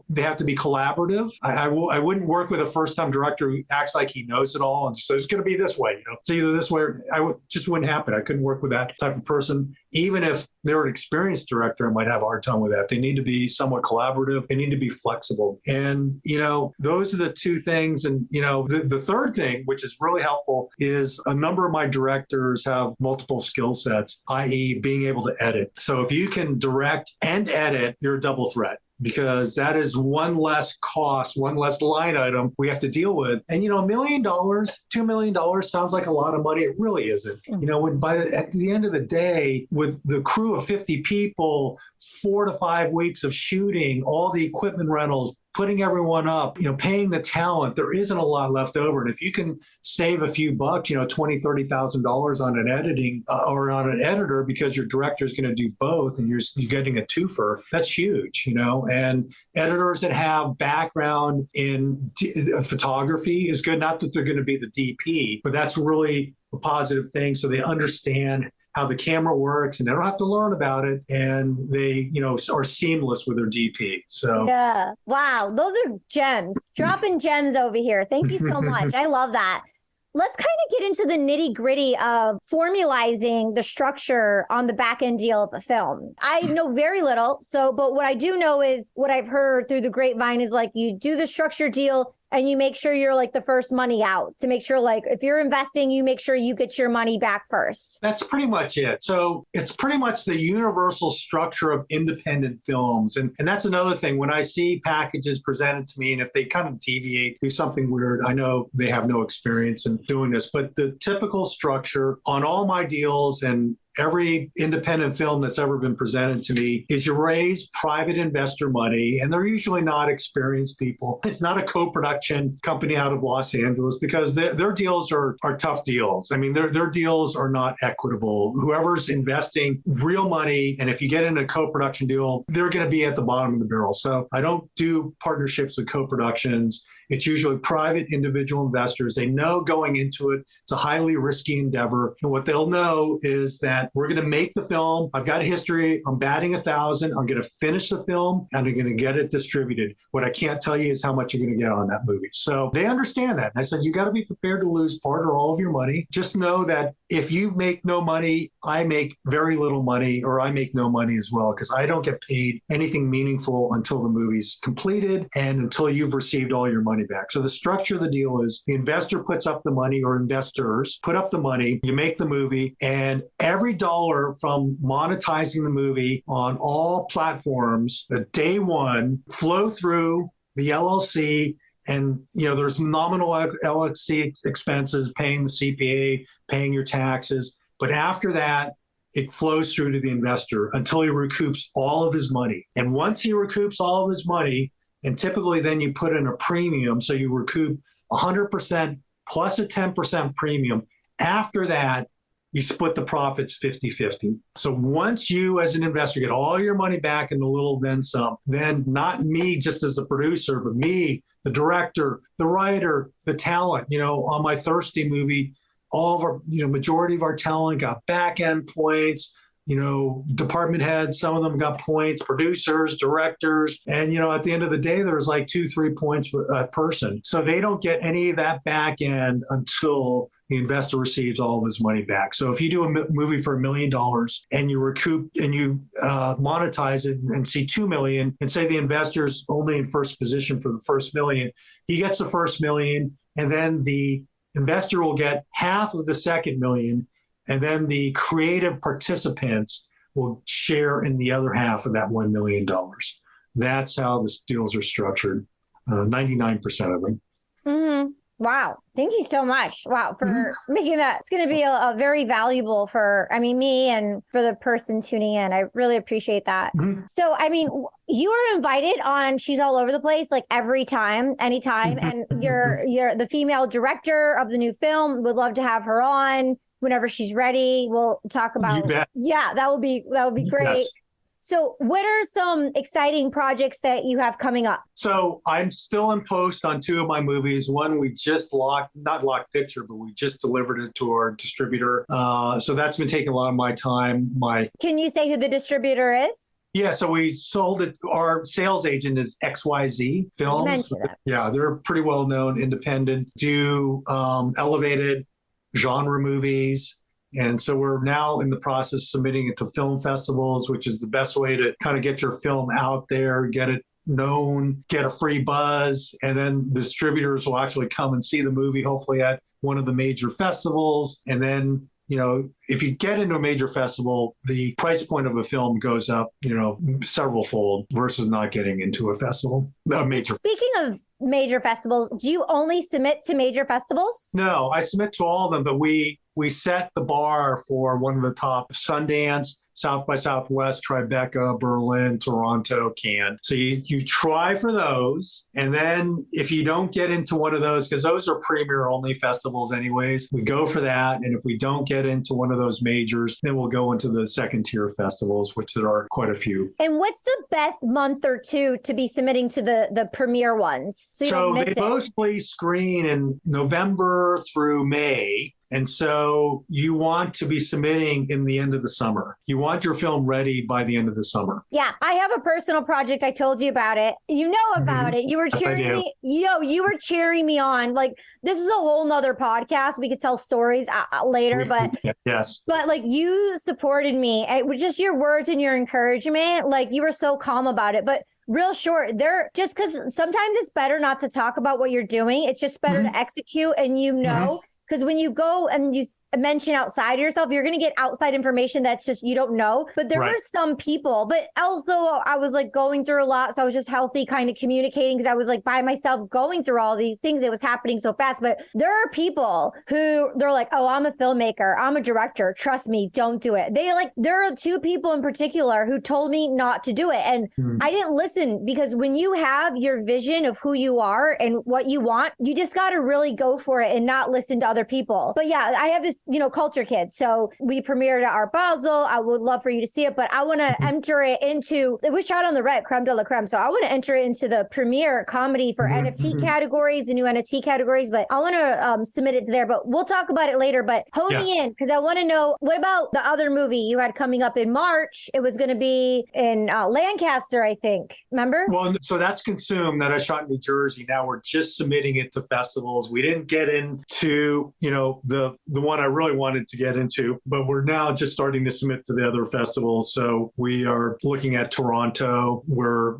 they have to be collaborative. I wouldn't work with a first-time director who acts like he knows it all and says it's going to be this way. It's either this way or just wouldn't happen. I couldn't work with that type of person. Even if they're an experienced director, I might have a hard time with that. They need to be somewhat collaborative. They need to be flexible. And, those are the two things. And, the third thing, which is really helpful, is a number of my directors have multiple skill sets, i.e. being able to edit. So if you can direct and edit, you're a double threat. because that is one less cost, one less line item we have to deal with. And, $1 million, $2 million sounds like a lot of money. It really isn't. At the end of the day, with the crew of 50 people, 4 to 5 weeks of shooting, all the equipment rentals, putting everyone up, paying the talent, there isn't a lot left over. And if you can save a few bucks, $20,000, $30,000 on an editing or on an editor, because your director is going to do both and you're getting a twofer, that's huge, and editors that have background in photography is good. Not that they're going to be the DP, but that's really a positive thing. So they understand how the camera works and they don't have to learn about it, and they, are seamless with their DP. So yeah. Wow. Those are gems, dropping gems over here. Thank you so much. I love that. Let's kind of get into the nitty gritty of formalizing the structure on the back end deal of a film. I know very little. But what I do know is what I've heard through the grapevine is like you do the structure deal and you make sure you're like the first money out to make sure, like, if you're investing, you make sure you get your money back first. That's pretty much it. So it's pretty much the universal structure of independent films. And that's another thing. When I see packages presented to me, and if they kind of deviate, do something weird, I know they have no experience in doing this. But the typical structure on all my deals and every independent film that's ever been presented to me is you raise private investor money, and they're usually not experienced people. It's not a co-production company out of Los Angeles, because their deals are tough deals. I mean, their deals are not equitable. Whoever's investing real money, and if you get in a co-production deal, they're going to be at the bottom of the barrel. So I don't do partnerships with co-productions. It's usually private individual investors. They know going into it, it's a highly risky endeavor. And what they'll know is that we're going to make the film. I've got a history. I'm batting 1,000. I'm going to finish the film and I'm going to get it distributed. What I can't tell you is how much you're going to get on that movie. So they understand that. And I said, you got to be prepared to lose part or all of your money. Just know that if you make no money, I make very little money, or I make no money as well, because I don't get paid anything meaningful until the movie's completed and until you've received all your money back. So the structure of the deal is the investor puts up the money, or investors put up the money, you make the movie, and every dollar from monetizing the movie on all platforms, day one, flow through the LLC. And, there's nominal LLC expenses, paying the CPA, paying your taxes. But after that, it flows through to the investor until he recoups all of his money. And once he recoups all of his money, and typically then you put in a premium, so you recoup 100% plus a 10% premium. After that, you split the profits 50-50. So once you as an investor get all your money back and a little then some, then not me just as the producer, but me, the director, the writer, the talent, on my Thirsty movie, all of our, majority of our talent got back end points. Department heads, some of them got points, producers, directors. And, at the end of the day, there's like 2-3 points per person. So they don't get any of that back end until the investor receives all of his money back. So if you do a movie for $1 million and you recoup and you monetize it and see 2 million, and say the investor's only in first position for the first million, he gets the first million, and then the investor will get half of the second million. And then the creative participants will share in the other half of that $1 million. That's how the deals are structured, 99% of them. Mm-hmm. Wow. Thank you so much. Wow. For making that. It's going to be a very valuable for, me and for the person tuning in. I really appreciate that. Mm-hmm. So, you are invited on She's All Over the Place, like every time, anytime. And you're the female director of the new film. Would love to have her on. Whenever she's ready, we'll talk about. Yeah, that would be great. Yes. So what are some exciting projects that you have coming up? So I'm still in post on 2 of my movies. One we just not locked picture, but we just delivered it to our distributor. So that's been taking a lot of my time. Can you say who the distributor is? Yeah, so we sold it. Our sales agent is XYZ Films. You mentioned that. Yeah, they're pretty well known, independent, do elevated genre movies. And so we're now in the process of submitting it to film festivals, which is the best way to kind of get your film out there, get it known, get a free buzz. And then distributors will actually come and see the movie, hopefully at one of the major festivals. And then, if you get into a major festival, the price point of a film goes up, several fold versus not getting into a festival, a major. Speaking of major festivals, do you only submit to major festivals? No, I submit to all of them, but we set the bar for one of the top: Sundance, South by Southwest, Tribeca, Berlin, Toronto, Cannes. So you try for those. And then if you don't get into one of those, because those are premier only festivals anyways, we go for that. And if we don't get into one of those majors, then we'll go into the second tier festivals, which there are quite a few. And what's the best month or two to be submitting to the premier ones? So they mostly screen in November through May. And so you want to be submitting in the end of the summer. You want your film ready by the end of the summer. Yeah, I have a personal project. I told you about it. You know about it. You were cheering me. You were cheering me on. Like, this is a whole nother podcast. We could tell stories later, but yes. But like, you supported me. It was just your words and your encouragement. Like, you were so calm about it. But real short, just because sometimes it's better not to talk about what you're doing. It's just better to execute, and because when you go and you mention outside yourself, you're going to get outside information that's just you don't know. But there were some people, but also I was like going through a lot. So I was just healthy kind of communicating because I was like by myself going through all these things. It was happening so fast. But there are people who they're like, oh, I'm a filmmaker. I'm a director. Trust me, don't do it. There are two people in particular who told me not to do it. And I didn't listen, because when you have your vision of who you are and what you want, you just got to really go for it and not listen to other people. But yeah, I have this, Culture Kids. So we premiered at Art Basel. I would love for you to see it, but I want to enter it into, it was shot on the red, creme de la creme. So I want to enter it into the premiere comedy for NFT categories, the new NFT categories, but I want to submit it to there, but we'll talk about it later. But honing in, because I want to know, what about the other movie you had coming up in March? It was going to be in Lancaster, I think. Remember? Well, so that's Consume that I shot in New Jersey. Now we're just submitting it to festivals. We didn't get into, the one I really wanted to get into, but we're now just starting to submit to the other festivals. So we are looking at Toronto. We're,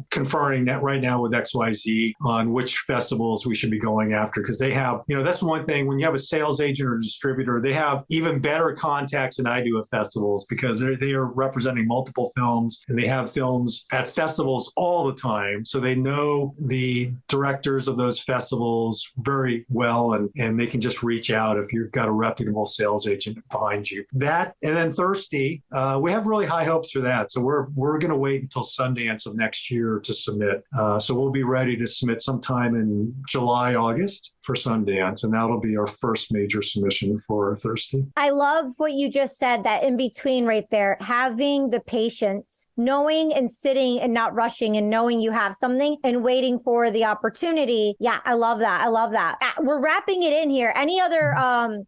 conferring that right now with XYZ on which festivals we should be going after, because they have, that's one thing. When you have a sales agent or distributor, they have even better contacts than I do at festivals, because they are representing multiple films and they have films at festivals all the time. So they know the directors of those festivals very well, and they can just reach out if you've got a reputable sales agent behind you. That, and then Thirsty, we have really high hopes for that. So we're going to wait until Sundance of next year to submit. So we'll be ready to submit sometime in July, August for Sundance, and that'll be our first major submission for Thirsty. I love what you just said, that in between right there, having the patience, knowing and sitting and not rushing, and knowing you have something and waiting for the opportunity. Yeah, I love that. I love that. We're wrapping it in here. Any other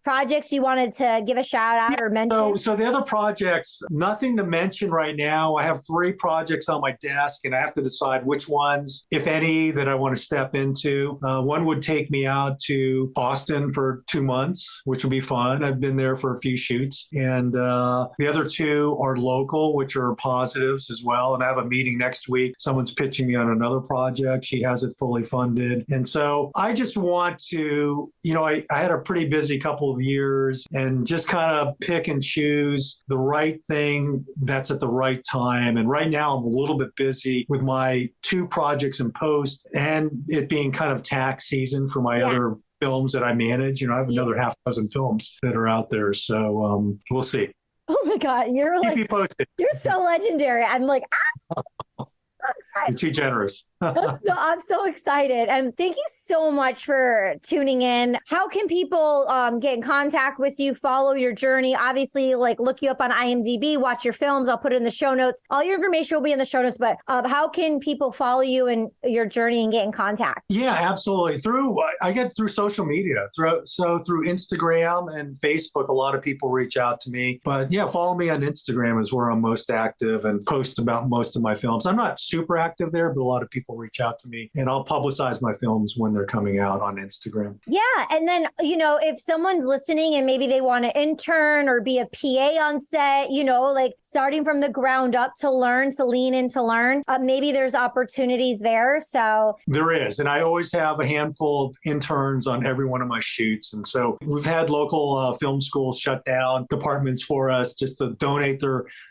projects you wanted to give a shout out or mention? So the other projects, nothing to mention right now. I have 3 projects on my desk, and I have to decide which ones, if any, that I want to step into. One would take me out to Austin for 2 months, which will be fun. I've been there for a few shoots. And the other 2 are local, which are positives as well. And I have a meeting next week. Someone's pitching me on another project. She has it fully funded. And so I just want to, I had a pretty busy couple of years, and just kind of pick and choose the right thing that's at the right time. And right now I'm a little bit busy with my 2 projects in post, and it being kind of tax season for my other films that I manage. I have another half dozen films that are out there. So we'll see. Oh my God. You're Keep me posted. You're so legendary. I'm like, You're too generous. No, I'm so excited. And thank you so much for tuning in. How can people get in contact with you, follow your journey? Obviously, look you up on IMDb, watch your films. I'll put it in the show notes. All your information will be in the show notes, but how can people follow you and your journey and get in contact? Yeah, absolutely. I get through social media, through Instagram and Facebook. A lot of people reach out to me, but yeah, follow me on Instagram is where I'm most active and post about most of my films. I'm not super super active there, but a lot of people reach out to me, and I'll publicize my films when they're coming out on Instagram. Yeah. And then, if someone's listening and maybe they want to intern or be a PA on set, like starting from the ground up to learn, to lean in to learn, maybe there's opportunities there. So there is. And I always have a handful of interns on every one of my shoots. And so we've had local film schools shut down departments for us just to donate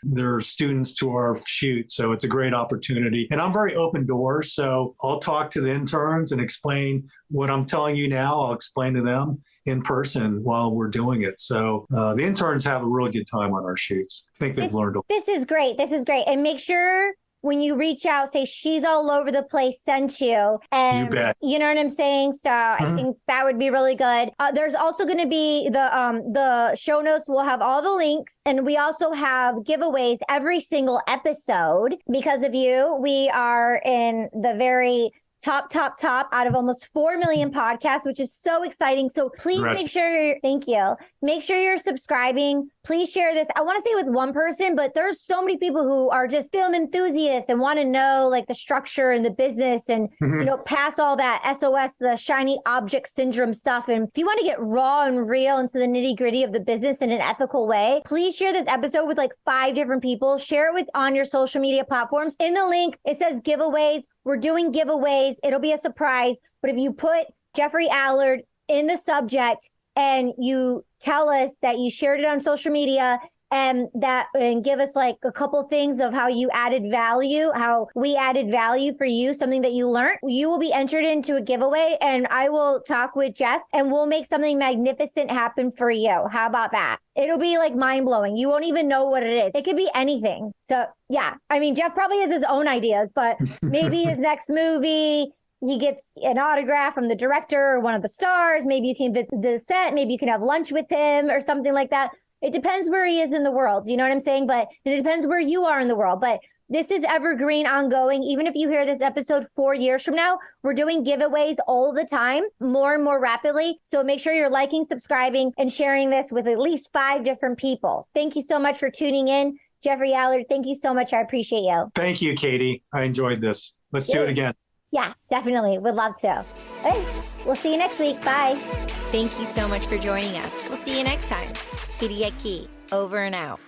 their students to our shoot. So it's a great opportunity. And I'm very open doors. So I'll talk to the interns and explain what I'm telling you now. I'll explain to them in person while we're doing it. So the interns have a really good time on our shoots. I think they've learned a lot. This is great. This is great. And make sure when you reach out, say She's All Over the Place sent you. And you bet. You know what I'm saying? So I think that would be really good. There's also going to be the show notes will have all the links. And we also have giveaways every single episode. Because of you, we are in the very top out of almost 4 million podcasts, which is so exciting. So please make sure, thank you. Make sure you're subscribing. Please share this. I want to say with one person, but there's so many people who are just film enthusiasts and want to know like the structure and the business and, pass all that SOS, the shiny object syndrome stuff. And if you want to get raw and real into the nitty gritty of the business in an ethical way, please share this episode with like 5 different people. Share it on your social media platforms. In the link, it says giveaways. We're doing giveaways. It'll be a surprise. But if you put Jeffrey Allard in the subject and you tell us that you shared it on social media and give us like a couple things of how you added value, how we added value for you, something that you learned, you will be entered into a giveaway and I will talk with Jeff and we'll make something magnificent happen for you. How about that? It'll be like mind blowing. You won't even know what it is. It could be anything. So yeah, I mean, Jeff probably has his own ideas, but maybe his next movie, he gets an autograph from the director or one of the stars. Maybe you can visit the set. Maybe you can have lunch with him or something like that. It depends where he is in the world. You know what I'm saying? But it depends where you are in the world. But this is evergreen, ongoing. Even if you hear this episode 4 years from now, we're doing giveaways all the time, more and more rapidly. So make sure you're liking, subscribing, and sharing this with at least 5 different people. Thank you so much for tuning in. Jeffrey Allard, thank you so much. I appreciate you. Thank you, Katie. I enjoyed this. Let's do it again. Yeah, definitely. Would love to. Hey, we'll see you next week. Bye. Thank you so much for joining us. We'll see you next time. Katie, over and out.